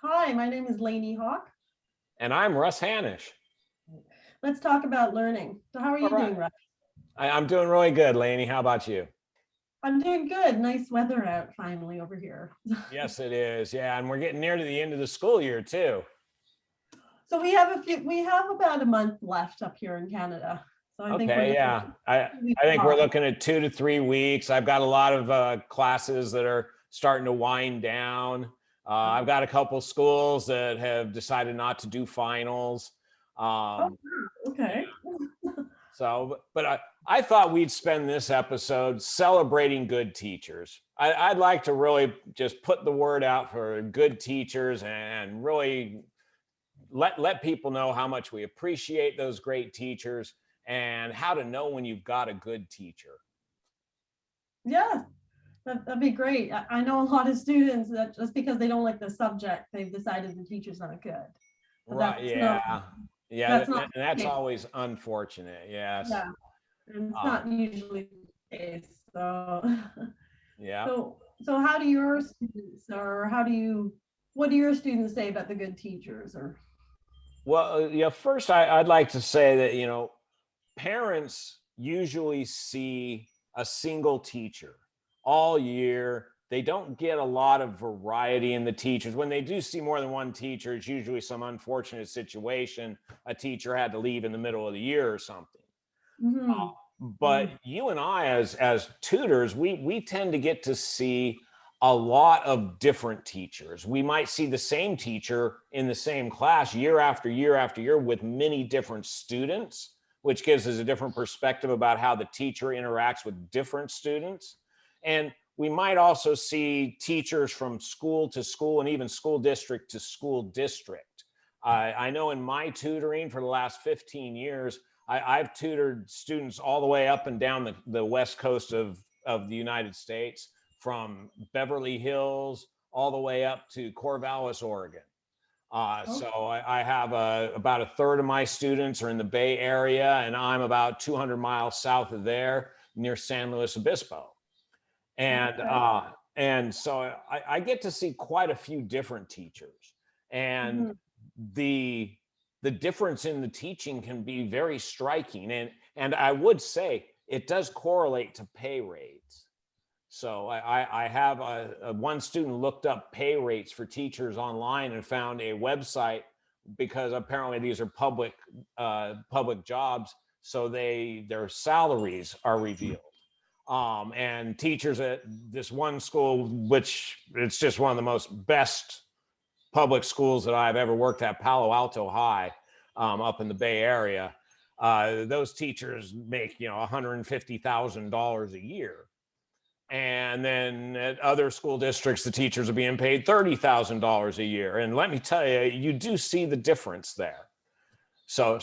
Hi, my name is Lainey Hawk. And I'm Russ Hanish. Let's talk about learning. So how are All you right. doing, Russ? I'm doing really good, Lainey. How about you? I'm doing good. Nice weather out finally over here. Yes, it is. Yeah, and we're getting near to the end of the school year too. So we have about a month left up here in Canada. So I think we're Okay, looking yeah. I at 2 weeks I think we're off. looking at 2 to 3 weeks. I've got a lot of classes that are starting to wind down. I've got a couple schools that have decided not to do finals. Oh, Um, yeah. okay. I thought we'd spend this episode celebrating good teachers. I'd like to really just put the word out for good teachers and really let people know how much we appreciate those great teachers and how to know when you've got a good teacher. Yeah, that'd be great. I know a lot of students that just because they don't like the subject, they've decided the teacher's not good. But Right. Yeah. Yeah. that's not And that's the case. always unfortunate. Yes. Yeah, and it's Uh, not usually the case. So yeah. so how do your students or what do your students say about the good teachers or Well, yeah, first I'd like to say that, parents usually see a single teacher all year. They don't get a lot of variety in the teachers. When they do see more than one teacher, it's usually some unfortunate situation. A teacher had to leave in the middle of the year or something. Mhm. But you and I, as tutors, we tend to get to see a lot of different teachers. We might see the same teacher in the same class year after year after year with many different students, which gives us a different perspective about how the teacher interacts with different students. And we might also see teachers from school to school and even school district to school district. I know in my tutoring for the last 15 years, I've tutored students all the way up and down the west coast of the United States, from Beverly Hills all the way up to Corvallis, Oregon. Oh, So I have about a third of my students are in the Bay Area, and I'm about 200 miles south of there, near San Luis Obispo. And okay. I get to see quite a few different teachers, and Mhm. the the difference in the teaching can be very striking, and I would say it does correlate to pay rates. So I have one student looked up pay rates for teachers online and found a website, because apparently these are public jobs, so their salaries are revealed. And teachers at this one school, which it's just one of the most best public schools that I've ever worked at, Palo Alto High, up in the Bay Area, those teachers make $150,000 a year. And then at other school districts, the teachers are being paid $30,000 a year. And let me tell you, you do see the difference there. So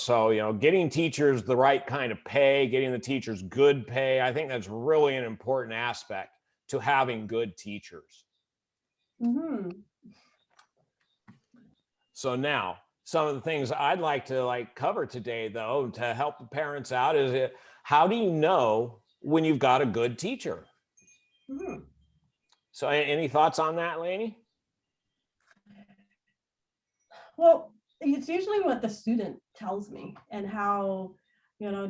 getting teachers the right kind of pay, getting the teachers good pay, I think that's really an important aspect to having good teachers. Mhm. So now, some of the things I'd like to cover today, though, to help the parents out is, how do you know when you've got a good teacher? Mhm. So any thoughts on that, Lainey? Well, it's usually what the student tells me and how,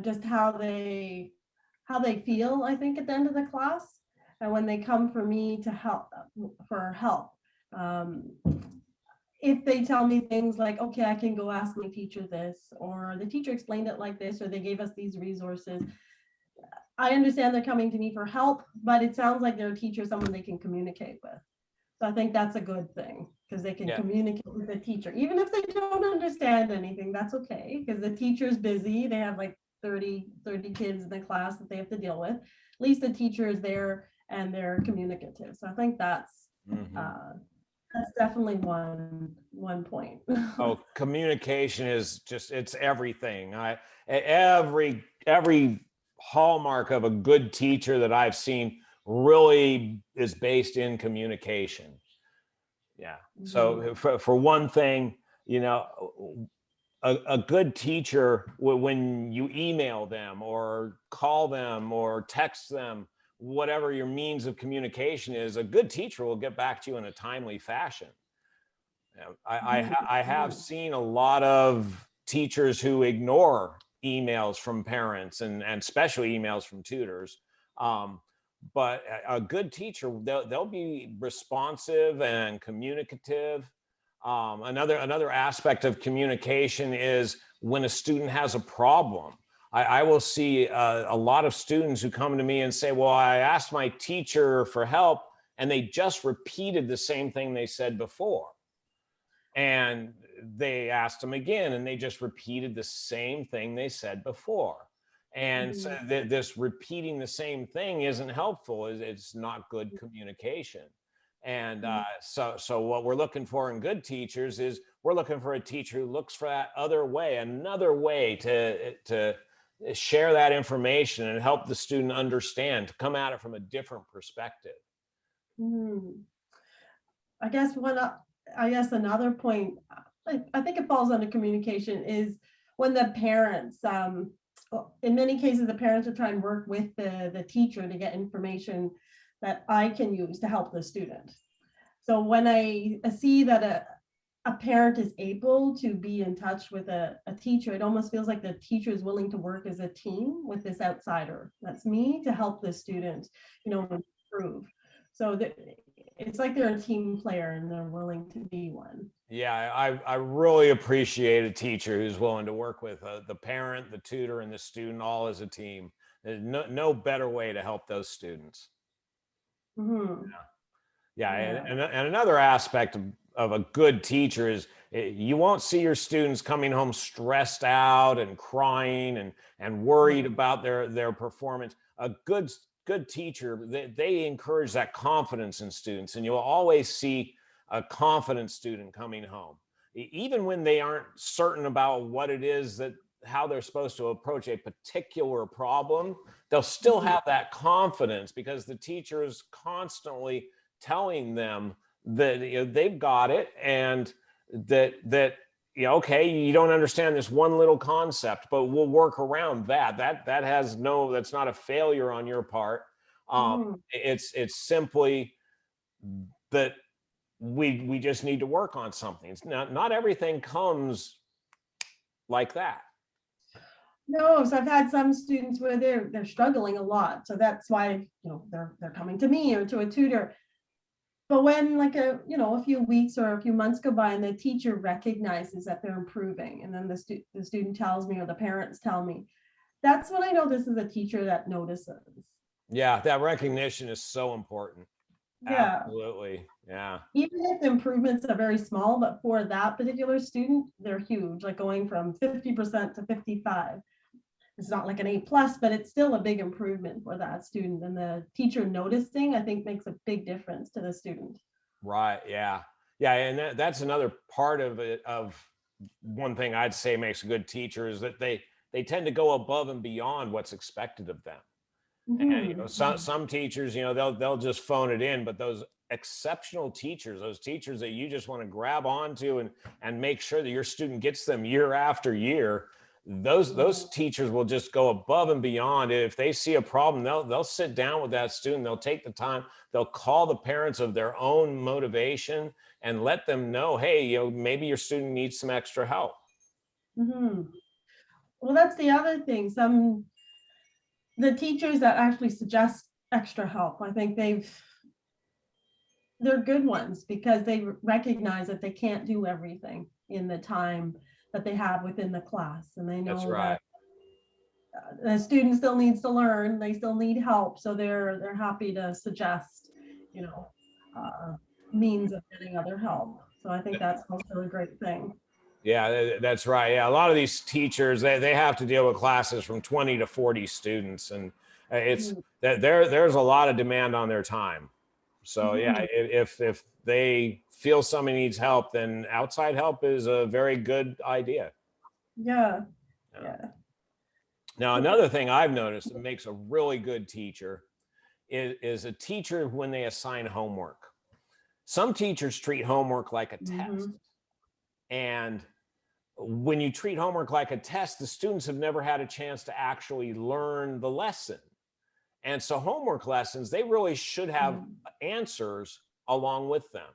just how they feel, I think, at the end of the class. And when they come for me to help for help. Um, if they tell me things like, okay, I can go ask my teacher this, or the teacher explained it like this, or they gave us these resources, I understand they're coming to me for help, but it sounds like they're a teacher, someone they can communicate with. So I think that's a good thing because they can Yeah. communicate with the teacher. Even if they don't understand anything, that's okay because the teacher's busy. They have like 30 kids in the class that they have to deal with. At least the teacher is there and they're communicative. So I think Mm-hmm. that's definitely one point. Oh, communication is it's everything. Every hallmark of a good teacher that I've seen really is based in communication. Yeah. So Mhm. for one thing, a good teacher, when you email them or call them or text them, whatever your means of communication is, a good teacher will get back to you in a timely fashion. I have seen a lot of teachers who ignore emails from parents and especially emails from tutors. Um, but a good teacher, they'll be responsive and communicative. Another aspect of communication is when a student has a problem. I will see a lot of students who come to me and say, well, I asked my teacher for help and they just repeated the same thing they said before. And they asked them again and they just repeated the same thing they said before. And so this repeating the same thing isn't helpful. It's not good communication. And so what we're looking for in good teachers is we're looking for a teacher who looks for that other way, another way to share that information and help the student understand, to come at it from a different perspective. Mhm. I guess another point, I think it falls under communication, is when the parents, well, in many cases, the parents are trying to work with the teacher to get information that I can use to help the student. So when I see that a parent is able to be in touch with a teacher, it almost feels like the teacher is willing to work as a team with this outsider. That's me to help the student, improve. So it's like they're a team player and they're willing to be one. Yeah, I really appreciate a teacher who's willing to work with the parent, the tutor, and the student all as a team. There's no better way to help those students. Mhm. Yeah, Yeah. and another aspect of a good teacher is you won't see your students coming home stressed out and crying and worried about their performance. A good teacher, they encourage that confidence in students, and you'll always see a confident student coming home, even when they aren't certain about what it is that how they're supposed to approach a particular problem. They'll still Mhm. have that confidence because the teacher is constantly telling them that they've got it, and that okay, you don't understand this one little concept, but we'll work around that. That's not a failure on your part. Mhm. It's simply that we just need to work on something. It's not everything comes like that. No, so I've had some students where they're struggling a lot. So that's why, they're coming to me or to a tutor. But when like a few weeks or a few months go by and the teacher recognizes that they're improving, and then the student tells me or the parents tell me, that's when I know this is a teacher that notices. Yeah, that recognition is so important. Yeah. Absolutely. Yeah. Even if the improvements are very small, but for that particular student, they're huge, like going from 50% to 55. It's not like an A plus, but it's still a big improvement for that student. And the teacher noticing, I think, makes a big difference to the student. Right. Yeah. Yeah. And that's another part of it. Of one thing I'd say makes a good teacher is that they tend to go above and beyond what's expected of them. And Mhm. some teachers, they'll just phone it in, but those exceptional teachers, those teachers that you just want to grab onto and make sure that your student gets them year after year, those teachers will just go above and beyond. If they see a problem, they'll sit down with that student, they'll take the time, they'll call the parents of their own motivation and let them know, hey, maybe your student needs some extra help. Mhm. Well, that's the other thing. The teachers that actually suggest extra help, I think they're good ones because they recognize that they can't do everything in the time that they have within the class, and they That's know that right. the student still needs to learn, they still need help, so they're happy to suggest, you know, uh, means of getting other help. So I think that's also a great thing. Yeah, that's right. Yeah, a lot of these teachers, they have to deal with classes from 20 to 40 students, and it's Mhm. that there's a lot of demand on their time. So yeah, Mhm. if they feel somebody needs help, then outside help is a very good idea. Yeah, Yeah. yeah. Now, another thing I've noticed that makes a really good teacher is a teacher when they assign homework. Some teachers treat homework like a test, Mhm. and when you treat homework like a test, the students have never had a chance to actually learn the lesson. And so homework lessons, they really should have Mhm. answers along with them,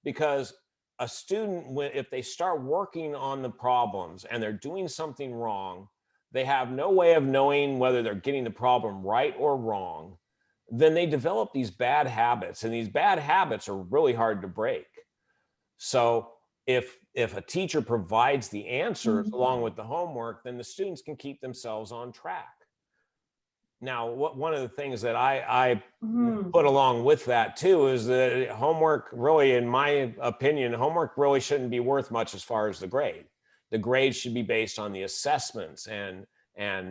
because a student, if they start working on the problems and they're doing something wrong, they have no way of knowing whether they're getting the problem right or wrong, then they develop these bad habits, and these bad habits are really hard to break. So if a teacher provides the answers Mhm. along with the homework, then the students can keep themselves on track. Now, one of the things that I Mhm. put along with that too is that homework really, in my opinion, homework really shouldn't be worth much as far as the grade. The grade should be based on the assessments and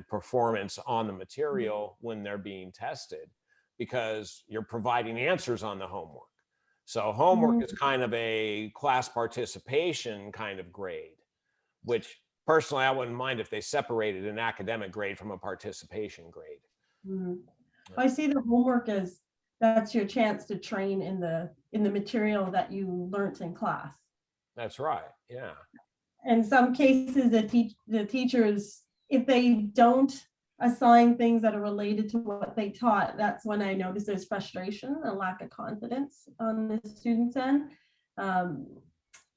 performance on the material when they're being tested, because you're providing answers on the homework. So homework is Mhm. kind of a class participation kind of grade, which personally I wouldn't mind if they separated an academic grade from a participation grade. Mhm. I see the homework as that's your chance to train in the material that you learnt in class. That's right. Yeah. In some cases, the teachers, if they don't assign things that are related to what they taught, that's when I notice there's frustration and lack of confidence on the student's end. Um,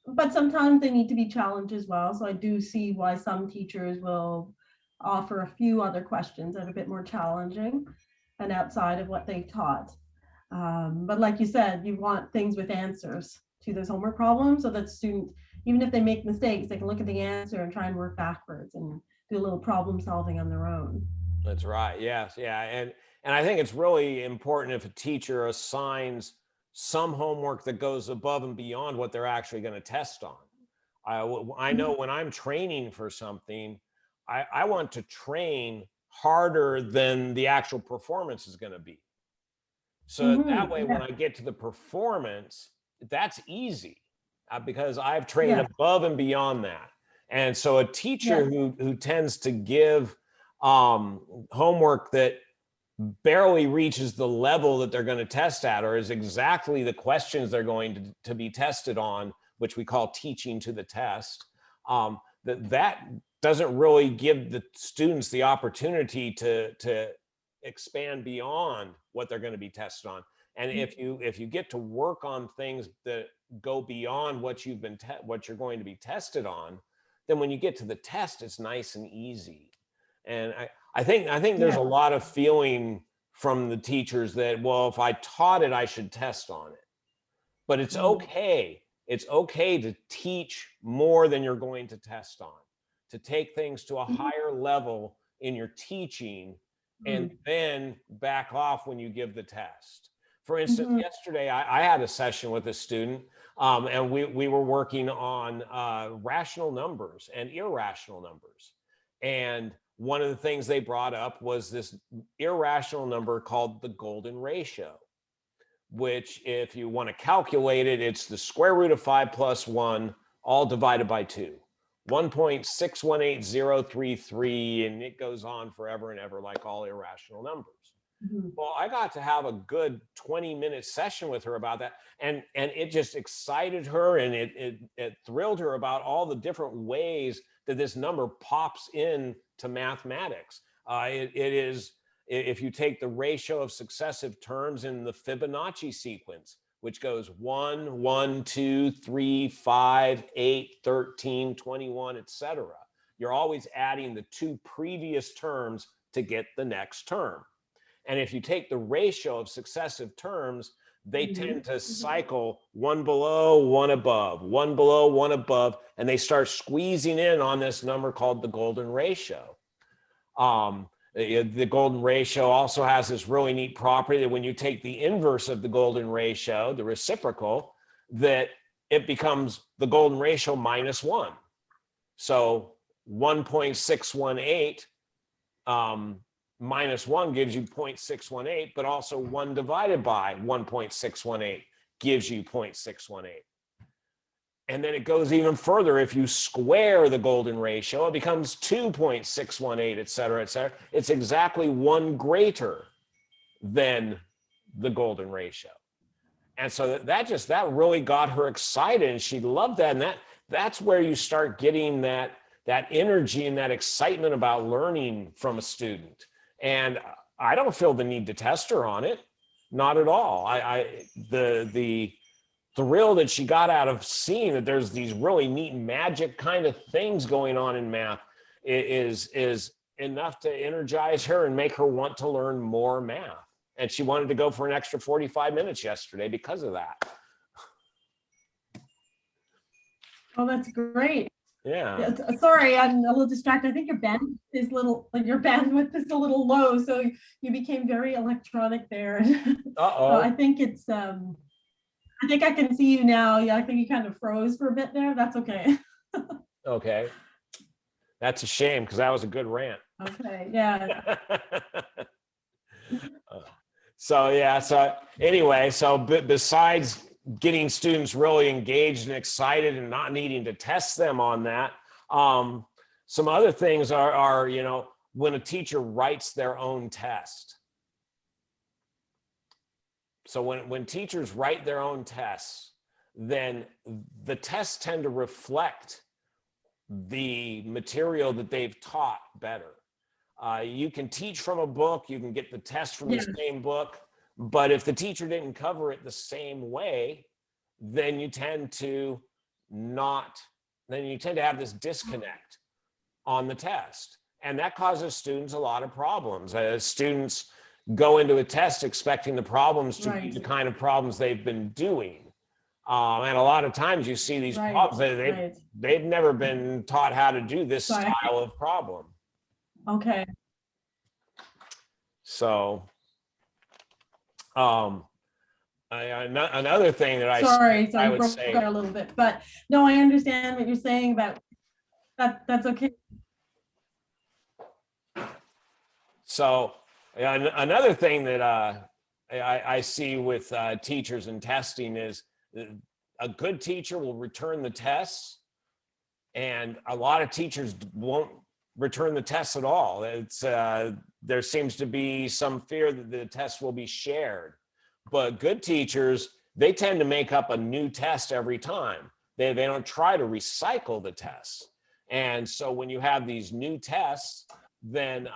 but sometimes they need to be challenged as well. So I do see why some teachers will offer a few other questions that are a bit more challenging and outside of what they taught. But like you said, you want things with answers to those homework problems so that students, even if they make mistakes, they can look at the answer and try and work backwards and do a little problem solving on their own. That's right. Yes. Yeah. And I think it's really important if a teacher assigns some homework that goes above and beyond what they're actually going to test on. I know when I'm training for something, I want to train harder than the actual performance is going to be. So that way, when Yeah, I get to the performance, that's easy, because I've trained yeah, above and beyond that. And so a teacher yeah. who tends to give homework that barely reaches the level that they're going to test at, or is exactly the questions they're going to be tested on, which we call teaching to the test, that doesn't really give the students the opportunity to expand beyond what they're going to be tested on. And if you get to work on things that go beyond what what you're going to be tested on, then when you get to the test, it's nice and easy. And I think there's Yeah. a lot of feeling from the teachers that, well, if I taught it, I should test on it. But it's Mm. okay. It's okay to teach more than you're going to test on, to take things to a Mhm. higher level in your teaching and Mhm. then back off when you give the test. For instance, Mhm. yesterday I had a session with a student, and we were working on rational numbers and irrational numbers. And one of the things they brought up was this irrational number called the golden ratio, which, if you want to calculate it, it's the square root of 5 plus 1, all divided by 2. 1.618033, and it goes on forever and ever, like all irrational numbers. Mhm. Well, I got to have a good 20-minute session with her about that, and it just excited her, and it thrilled her about all the different ways that this number pops in to mathematics. It is, if you take the ratio of successive terms in the Fibonacci sequence, which goes 1, 1, 2, 3, 5, 8, 13, 21, etc. You're always adding the two previous terms to get the next term. And if you take the ratio of successive terms, they Mhm. tend to cycle one below, one above, one below, one above, and they start squeezing in on this number called the golden ratio. The golden ratio also has this really neat property that when you take the inverse of the golden ratio, the reciprocal, that it becomes the golden ratio minus 1. So 1.618 minus 1 gives you 0.618, but also 1 divided by 1.618 gives you 0.618. And then it goes even further. If you square the golden ratio, it becomes 2.618, et cetera, et cetera. It's exactly 1 greater than the golden ratio. And so that really got her excited, and she loved that. And that's where you start getting that energy and that excitement about learning from a student. And I don't feel the need to test her on it, not at all. The thrill that she got out of seeing that there's these really neat magic kind of things going on in math is enough to energize her and make her want to learn more math. And she wanted to go for an extra 45 minutes yesterday because of that. Oh, that's great. Yeah. Sorry, I'm a little distracted. I think your bandwidth is a little low, so you became very electronic there. Uh-oh. So I think it's I think I can see you now. Yeah, I think you kind of froze for a bit there. That's okay. Okay. That's a shame because that was a good rant. Okay, yeah. So yeah, so anyway, so besides getting students really engaged and excited and not needing to test them on that, some other things are, you know, when a teacher writes their own test. So when teachers write their own tests, then the tests tend to reflect the material that they've taught better. You can teach from a book, you can get the test from the same book, but if the teacher didn't cover it the same way, then you tend to have this disconnect on the test. And that causes students a lot of problems. Students go into a test expecting the problems to be the kind of problems they've been doing. And a lot of times you see these problems, they've never been taught how to do this style of problem. Okay. So, another thing that I would say a little bit, but no, I understand what you're saying about that. That's okay. So, another thing that I see with teachers and testing is a good teacher will return the tests, and a lot of teachers won't return the tests at all. It's there seems to be some fear that the tests will be shared, but good teachers, they tend to make up a new test every time. They don't try to recycle the tests. And so when you have these new tests, then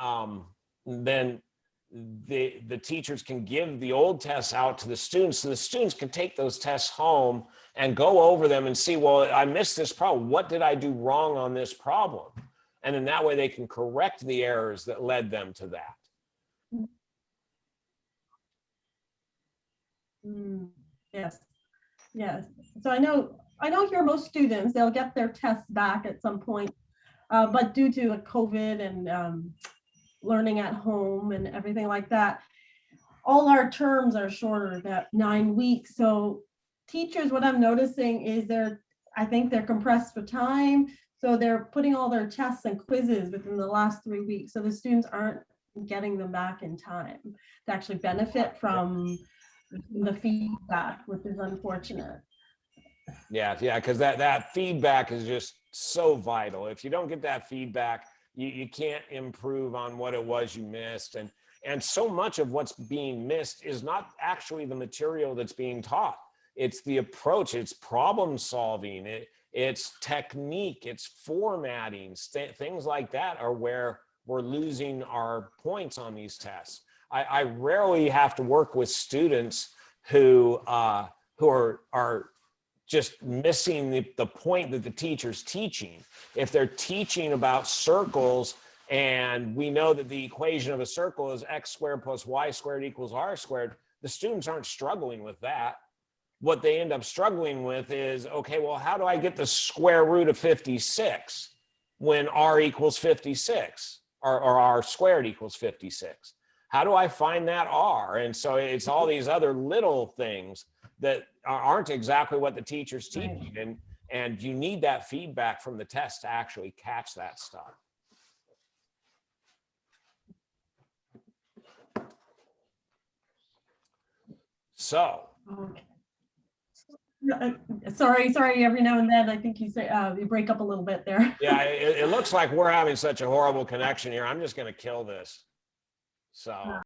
the teachers can give the old tests out to the students, so the students can take those tests home and go over them and see, well, I missed this problem. What did I do wrong on this problem? And then that way they can correct the errors that led them to that. Yes. Yes. So I know here most students, they'll get their tests back at some point, but due to COVID and learning at home and everything like that, all our terms are shorter, that 9 weeks. So teachers, what I'm noticing is I think they're compressed for time. So they're putting all their tests and quizzes within the last 3 weeks. So the students aren't getting them back in time to actually benefit from the feedback, which is unfortunate. Yeah, because that feedback is just so vital. If you don't get that feedback, you can't improve on what it was you missed. And so much of what's being missed is not actually the material that's being taught. It's the approach, it's problem solving, it's technique, it's formatting, things like that are where we're losing our points on these tests. I rarely have to work with students who are just missing the point that the teacher's teaching. If they're teaching about circles and we know that the equation of a circle is x squared plus y squared equals r squared, the students aren't struggling with that. What they end up struggling with is, okay, well, how do I get the square root of 56 when r equals 56 or r squared equals 56? How do I find that r? And so it's all these other little things that aren't exactly what the teacher's teaching. And you need that feedback from the test to actually catch that stuff. So. Okay. Sorry, every now and then I think you say you break up a little bit there. Yeah, it looks like we're having such a horrible connection here. I'm just going to kill this. So.